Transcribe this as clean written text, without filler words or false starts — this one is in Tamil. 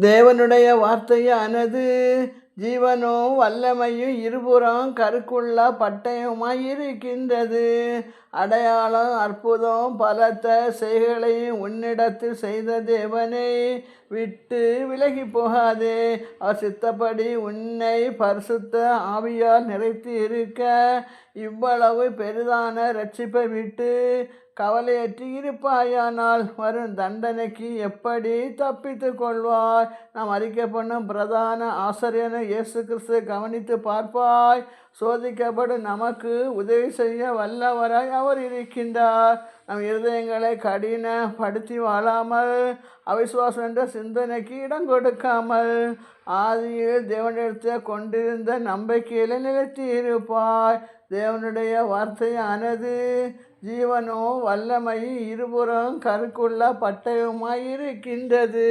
தேவனுடைய வார்த்தையானது ஜீவனும் வல்லமையும் இருபுறம் கருக்குள்ள பட்டயமாயிருக்கின்றது. அடையாளம் அற்புதம் பலத்த செய்களையும் உன்னிடத்தில் செய்த தேவனை விட்டு விலகி போகாதே. அவர் சித்தப்படி உன்னை பரிசுத்த ஆவியால் நிறைத்து இருக்க இவ்வளவு பெரிதான ரட்சிப்பை விட்டு கவலையற்று இருப்பாயானால் வரும் தண்டனைக்கு எப்படி தப்பித்து கொள்வாய்? நாம் அறிக்கை பண்ணும் பிரதான ஆசிரியனை இயேசு கிறிஸ்து கவனித்து பார்ப்பாய். சோதிக்கப்படும் நமக்கு உதவி செய்ய வல்லவராய் அவர் இருக்கின்றார். நம் இருதயங்களை கடினப்படுத்தி வாழாமல் அவிசுவாசம் என்ற சிந்தனைக்கு இடம் கொடுக்காமல் ஆதியில் தேவனிடத்தில் கொண்டிருந்த நம்பிக்கையில் நிலைத்து இருப்பாய். தேவனுடைய வார்த்தையானது ஜீவனும் வல்லமையும் இருபுறம் கருக்குள்ள பட்டயமாயிருக்கின்றது.